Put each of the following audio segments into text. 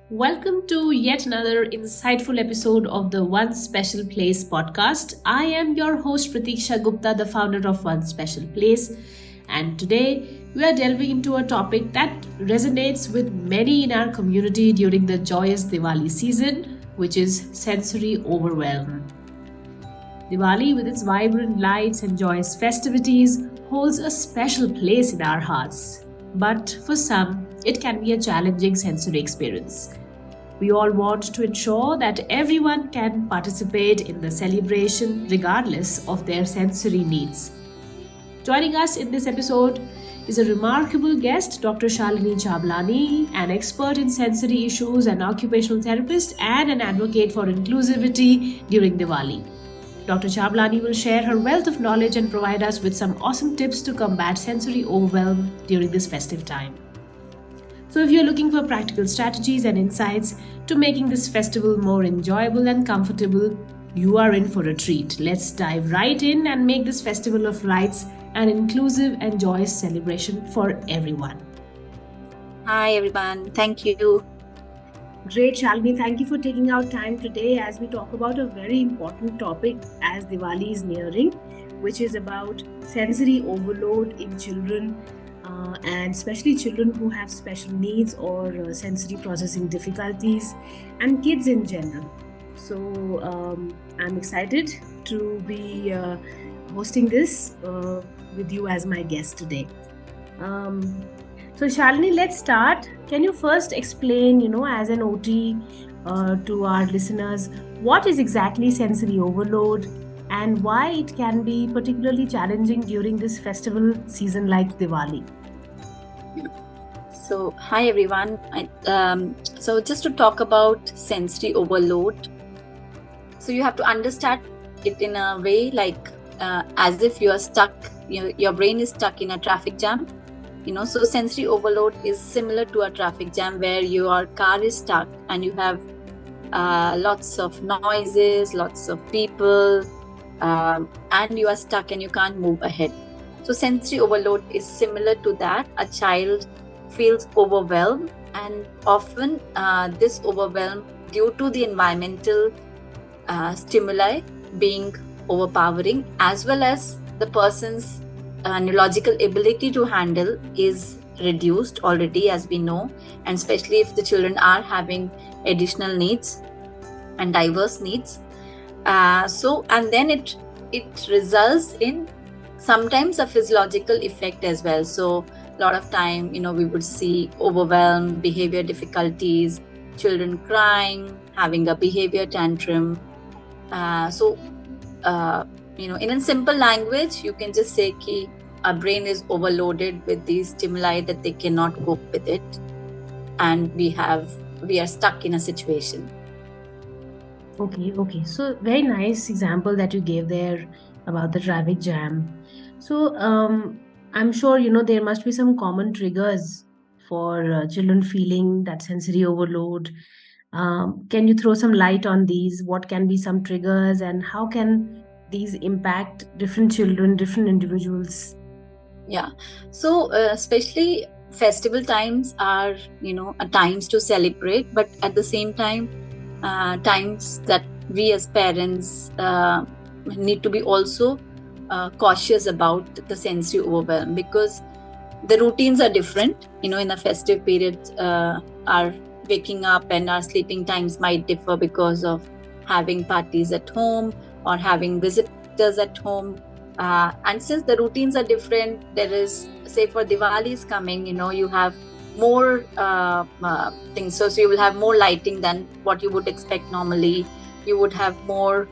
Welcome to yet another insightful episode of the One Special Place podcast. I am your host Pratiksha Gupta, the founder of One Special Place, and today we are delving into a topic that resonates with many in our community during the joyous Diwali season, which is sensory overwhelm. Diwali, with its vibrant lights and joyous festivities, holds a special place in our hearts. But for some, it can be a challenging sensory experience. We all want to ensure that everyone can participate in the celebration regardless of their sensory needs. Joining us in this episode is a remarkable guest, Dr. Shalini Chablani, an expert in sensory issues, an occupational therapist, and an advocate for inclusivity during Diwali. Dr. Chablani will share her wealth of knowledge and provide us with some awesome tips to combat sensory overwhelm during this festive time. So if you're looking for practical strategies and insights to making this festival more enjoyable and comfortable, you are in for a treat. Let's dive right in and make this festival of lights an inclusive and joyous celebration for everyone. Hi everyone, thank you. Great, Shalini. Thank you for taking out time today as we talk about a very important topic as Diwali is nearing, which is about sensory overload in children and especially children who have special needs or sensory processing difficulties and kids in general. So I'm excited to be hosting this with you as my guest today. So Shalini, let's start. Can you first explain, as an OT to our listeners, what is exactly sensory overload and why it can be particularly challenging during this festival season like Diwali? So, hi everyone. So just to talk about sensory overload, so you have to understand it in a way like as if you are stuck, your brain is stuck in a traffic jam. So sensory overload is similar to a traffic jam where your car is stuck and you have lots of noises, lots of people, and you are stuck and you can't move ahead. So sensory overload is similar to that. A child feels overwhelmed, and often this overwhelm due to the environmental stimuli being overpowering, as well as the person's neurological ability to handle is reduced already, as we know, and especially if the children are having additional needs and diverse needs. And then it results in sometimes a physiological effect as well. So a lot of time, we would see overwhelm, behavior difficulties, children crying, having a behavior tantrum. In a simple language, you can just say that our brain is overloaded with these stimuli that they cannot cope with it, and we are stuck in a situation. Okay. So very nice example that you gave there about the traffic jam. So I'm sure there must be some common triggers for children feeling that sensory overload. Can you throw some light on these? What can be some triggers and how can these impact different children, different individuals? Yeah. So especially festival times are, times to celebrate, but at the same time, times that we as parents need to be also cautious about the sensory overwhelm, because the routines are different. In the festive period, our waking up and our sleeping times might differ because of having parties at home or having visitors at home. And since the routines are different, there is, say for Diwali is coming, you have more things. So you will have more lighting than what you would expect normally. You would have more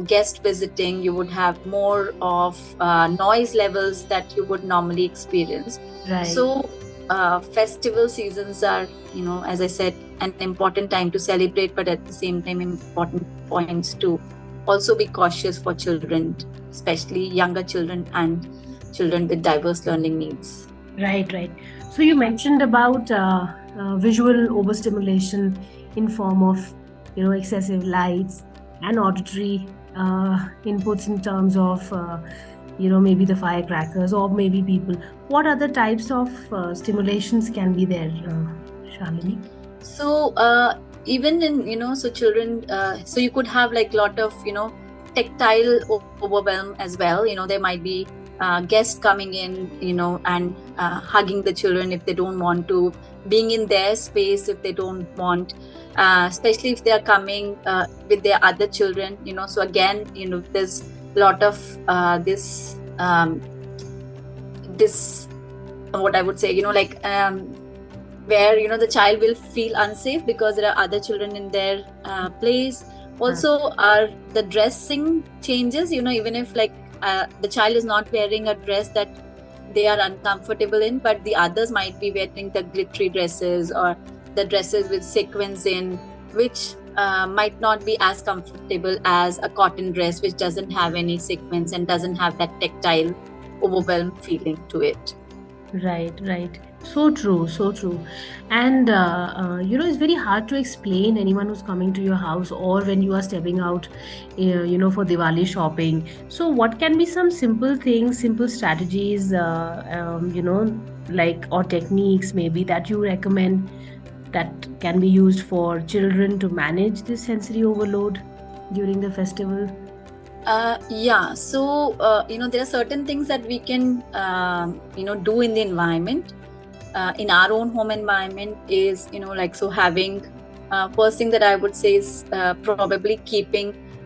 guest visiting. You would have more of noise levels that you would normally experience. Right. So festival seasons are, as I said, an important time to celebrate, but at the same time important points to also be cautious for children, especially younger children and children with diverse learning needs. Right. So you mentioned about visual overstimulation in form of excessive lights and auditory inputs in terms of maybe the firecrackers or maybe people. What other types of stimulations can be there, Shalini? So even in, so children, so you could have like lot of, tactile overwhelm as well. There might be guests coming in, and hugging the children if they don't want to, being in their space if they don't want, especially if they are coming with their other children. So again, there's a lot of this what I would say, like where the child will feel unsafe because there are other children in their place. Also, are the dressing changes, even if like the child is not wearing a dress that they are uncomfortable in, but the others might be wearing the glittery dresses or the dresses with sequins in, which might not be as comfortable as a cotton dress which doesn't have any sequins and doesn't have that tactile overwhelm feeling to it. Right. So true, so true. And it's very hard to explain anyone who's coming to your house or when you are stepping out, for Diwali shopping. So, what can be some simple things, simple strategies, like, or techniques maybe that you recommend that can be used for children to manage this sensory overload during the festival? Yeah, so there are certain things that we can do in the environment, in our own home environment, is like, so having first thing that I would say is probably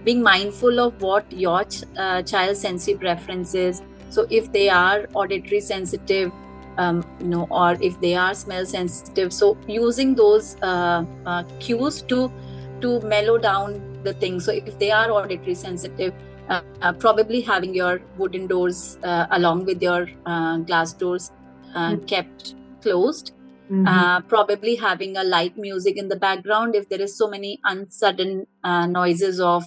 being mindful of what your child's sensory preference is. So if they are auditory sensitive, or if they are smell sensitive, so using those cues to mellow down the thing. So if they are auditory sensitive, probably having your wooden doors along with your glass doors kept closed. Probably having a light music in the background if there is so many unsudden noises of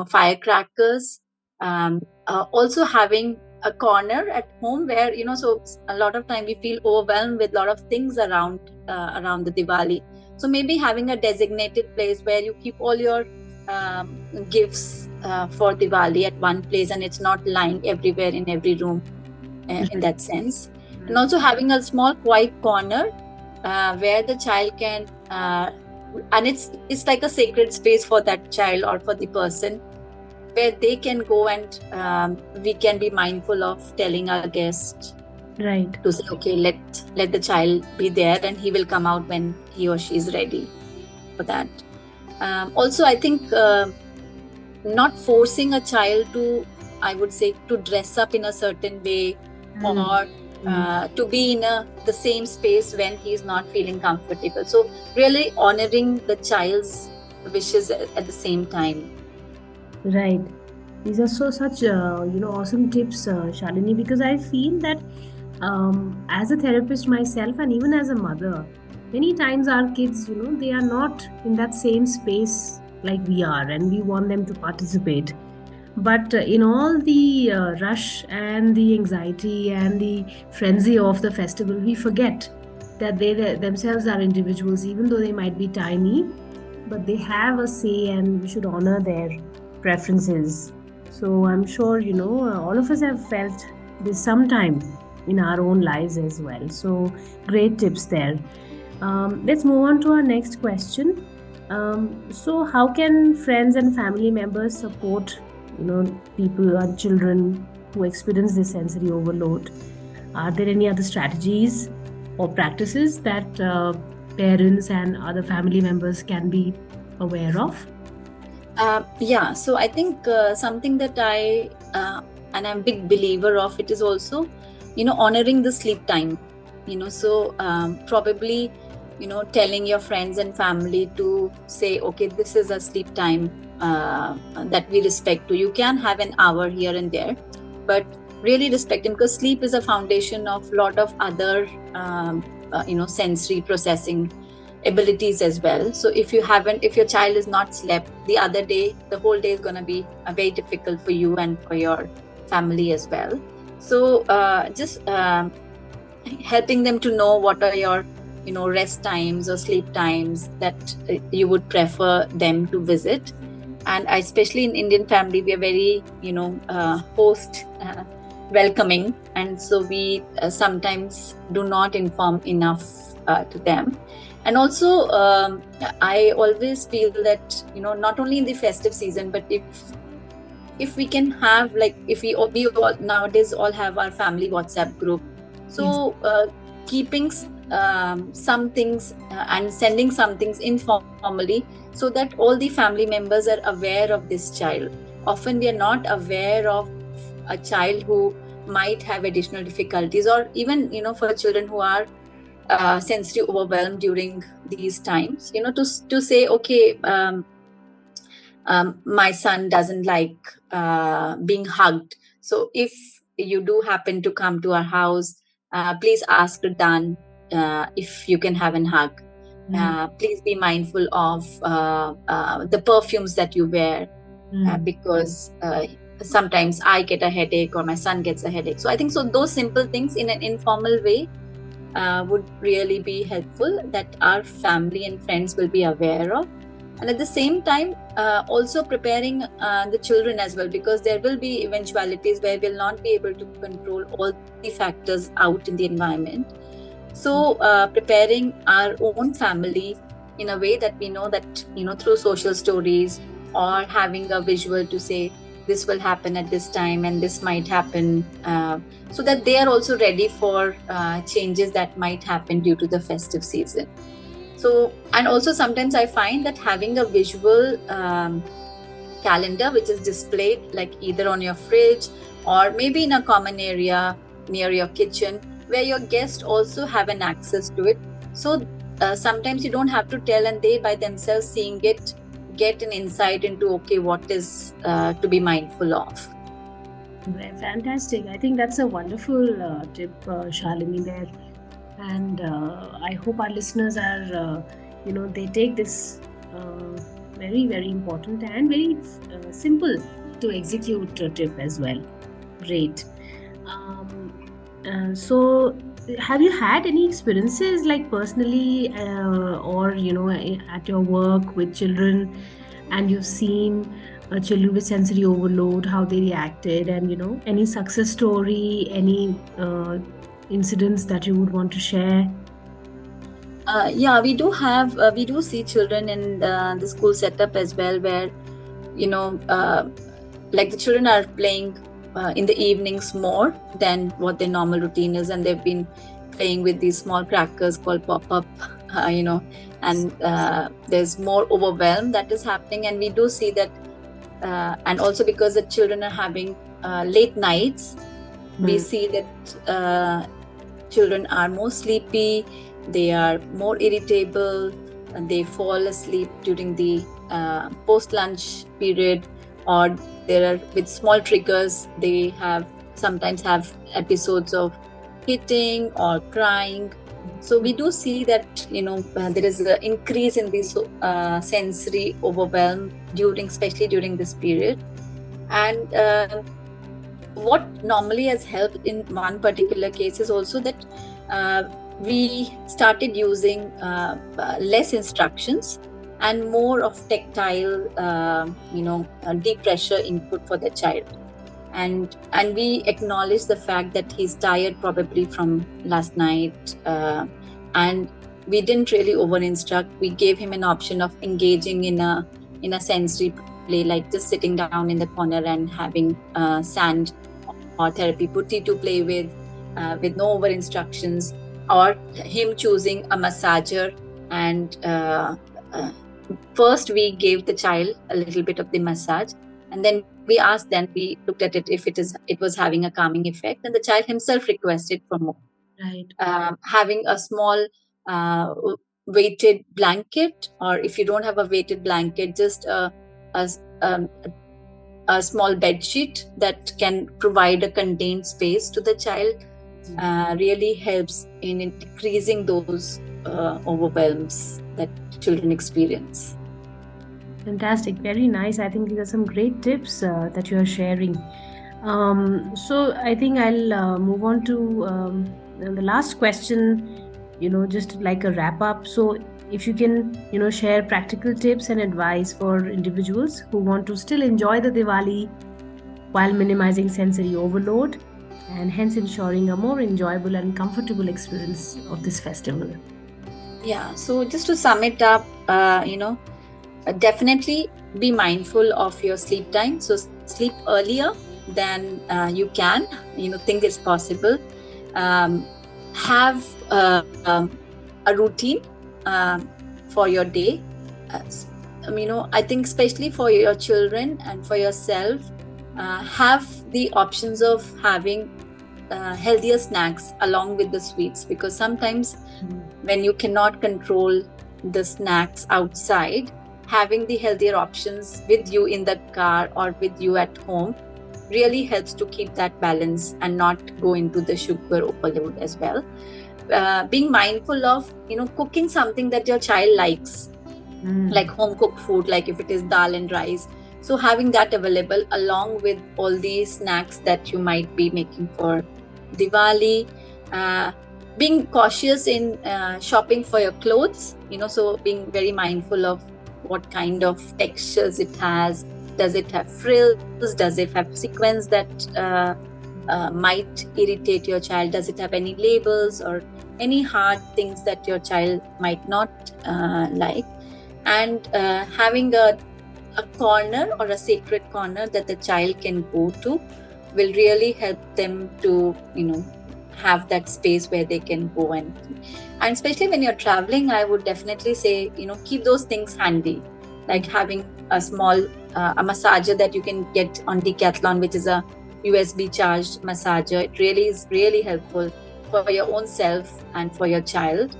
firecrackers. Also having a corner at home where so a lot of time we feel overwhelmed with a lot of things around the Diwali. So maybe having a designated place where you keep all your gifts for Diwali at one place, and it's not lying everywhere in every room in that sense. And also having a small quiet corner where the child can and it's like a sacred space for that child or for the person, where they can go and we can be mindful of telling our guest, Right, to say, okay, let the child be there and he will come out when he or she is ready for that. Also, I think not forcing a child to, I would say, to dress up in a certain way or to be in the same space when he's not feeling comfortable. So really honoring the child's wishes at the same time. Right. These are such awesome tips, Shalini, because I feel that as a therapist myself and even as a mother, many times our kids, they are not in that same space like we are, and we want them to participate. But in all the rush and the anxiety and the frenzy of the festival, we forget that they themselves are individuals, even though they might be tiny, but they have a say, and we should honor their preferences. So I'm sure, all of us have felt this sometime in our own lives as well. So great tips there. Let's move on to our next question. So how can friends and family members support, people or children who experience this sensory overload? Are there any other strategies or practices that parents and other family members can be aware of? Yeah, so I think something that and I'm a big believer of it is also, honoring the sleep time. So probably, telling your friends and family to say, okay, this is a sleep time that we respect to. You can have an hour here and there, but really respecting, because sleep is a foundation of a lot of other, sensory processing abilities as well. So if your child is not slept the other day, the whole day is going to be very difficult for you and for your family as well. So just helping them to know what are your rest times or sleep times that you would prefer them to visit. And especially in Indian family, we are very host welcoming, and so we sometimes do not inform enough to them. And also, I always feel that, not only in the festive season, but if we can have, like, if we all nowadays all have our family WhatsApp group, so keeping some things and sending some things informally, so that all the family members are aware of this child. Often we are not aware of a child who might have additional difficulties, or even, for children who are sensory overwhelmed during these times, to say, okay, my son doesn't like being hugged. So if you do happen to come to our house, please ask Dan if you can have a hug. Please be mindful of the perfumes that you wear, because sometimes I get a headache or my son gets a headache. So I think, so those simple things in an informal way would really be helpful, that our family and friends will be aware of. And at the same time, also preparing the children as well, because there will be eventualities where we'll not be able to control all the factors out in the environment. So preparing our own family in a way that we know that, through social stories, or having a visual to say this will happen at this time and this might happen, so that they are also ready for changes that might happen due to the festive season. So, and also sometimes I find that having a visual calendar which is displayed, like either on your fridge or maybe in a common area near your kitchen, where your guests also have an access to it. So sometimes you don't have to tell, and they by themselves seeing it get an insight into, okay, what is to be mindful of. Fantastic. I think that's a wonderful tip, Shalini, there. And I hope our listeners are, they take this very, very important and very simple to execute tip as well. Great. So have you had any experiences, like personally or at your work with children, and you've seen children with sensory overload, how they reacted, and any success story, any incidents that you would want to share? Yeah, we do see children in the school setup as well, where like the children are playing in the evenings more than what their normal routine is, and they've been playing with these small crackers called pop-up, and there's more overwhelm that is happening. And we do see that, and also because the children are having late nights, we see that children are more sleepy, they are more irritable, and they fall asleep during the post-lunch period, or there are, with small triggers, they sometimes have episodes of hitting or crying. So we do see that there is an increase in this sensory overwhelm especially during this period. And what normally has helped in one particular case is also that we started using less instructions and more of tactile, deep pressure input for the child. And we acknowledge the fact that he's tired probably from last night, and we didn't really over instruct. We gave him an option of engaging in a sensory play, like just sitting down in the corner and having sand or therapy putty to play with no over instructions, or him choosing a massager. And first we gave the child a little bit of the massage, and then we looked at it if it was having a calming effect, and the child himself requested for more. Right. Having a small weighted blanket, or if you don't have a weighted blanket, just a small bed sheet that can provide a contained space to the child, really helps in decreasing those overwhelms that children experience. Fantastic. Very nice. I think these are some great tips that you are sharing. So I think I'll move on to the last question, just like a wrap up. So if you can, share practical tips and advice for individuals who want to still enjoy the Diwali while minimizing sensory overload, and hence ensuring a more enjoyable and comfortable experience of this festival. Yeah, so just to sum it up, definitely be mindful of your sleep time. So sleep earlier than you can, think it's possible. Um, have a routine for your day. I think especially for your children and for yourself, have the options of having healthier snacks along with the sweets, because sometimes when you cannot control the snacks outside, having the healthier options with you in the car or with you at home really helps to keep that balance and not go into the sugar overload as well. Being mindful of cooking something that your child likes, like home cooked food, like if it is dal and rice, so having that available along with all these snacks that you might be making for Diwali. Being cautious in shopping for your clothes, so being very mindful of what kind of textures it has. Does it have frills? Does it have sequins that might irritate your child? Does it have any labels or any hard things that your child might not like? And having a corner or a sacred corner that the child can go to will really help them to have that space where they can go. And especially when you're traveling, I would definitely say keep those things handy, like having a small a massager that you can get on Decathlon, which is a USB charged massager. It really is really helpful for your own self and for your child.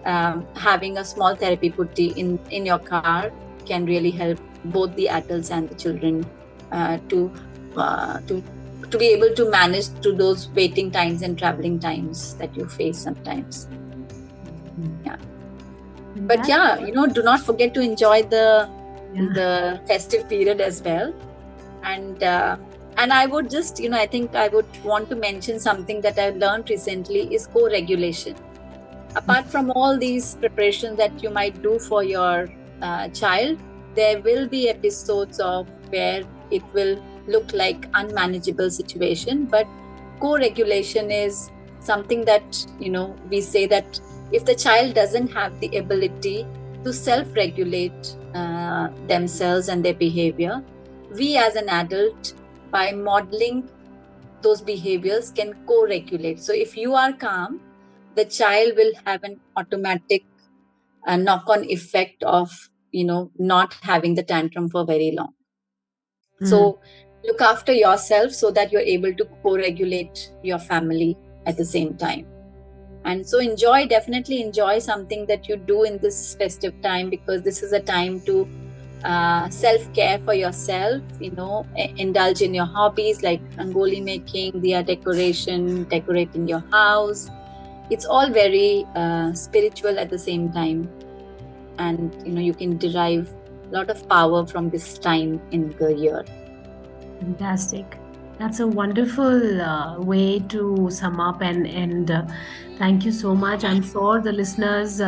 Having a small therapy putti in your car can really help both the adults and the children to be able to manage through those waiting times and traveling times that you face sometimes. Yeah. But do not forget to enjoy the festive period as well. And I would just, I think I would want to mention something that I've learned recently is co-regulation. Apart from all these preparations that you might do for your child, there will be episodes of where it will look like unmanageable situation. But co-regulation is something that, we say that if the child doesn't have the ability to self-regulate themselves and their behavior, we as an adult, by modeling those behaviors, can co-regulate. So if you are calm, the child will have an automatic knock-on effect of not having the tantrum for very long. So look after yourself so that you're able to co-regulate your family at the same time. And so definitely enjoy something that you do in this festive time, because this is a time to self-care for yourself, indulge in your hobbies like rangoli making, diya decoration, decorating your house. It's all very spiritual at the same time. And, you can derive a lot of power from this time in the year. Fantastic. That's a wonderful way to sum up, and thank you so much. I'm sure the listeners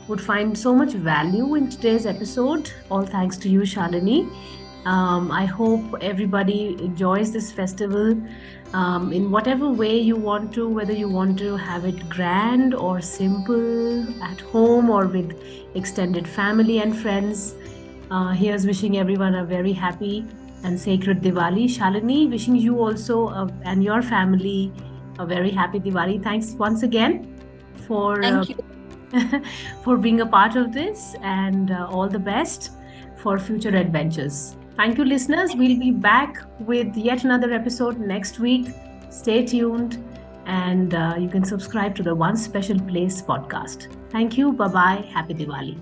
would find so much value in today's episode. All thanks to you, Shalini. I hope everybody enjoys this festival in whatever way you want to, whether you want to have it grand or simple at home or with extended family and friends. Here's wishing everyone a very happy and sacred Diwali. Shalini, wishing you also and your family a very happy Diwali. Thanks once again for for being a part of this, and all the best for future adventures. Thank you, listeners. We'll be back with yet another episode next week. Stay tuned, and you can subscribe to the One Special Place podcast. Thank you. Bye-bye. Happy Diwali.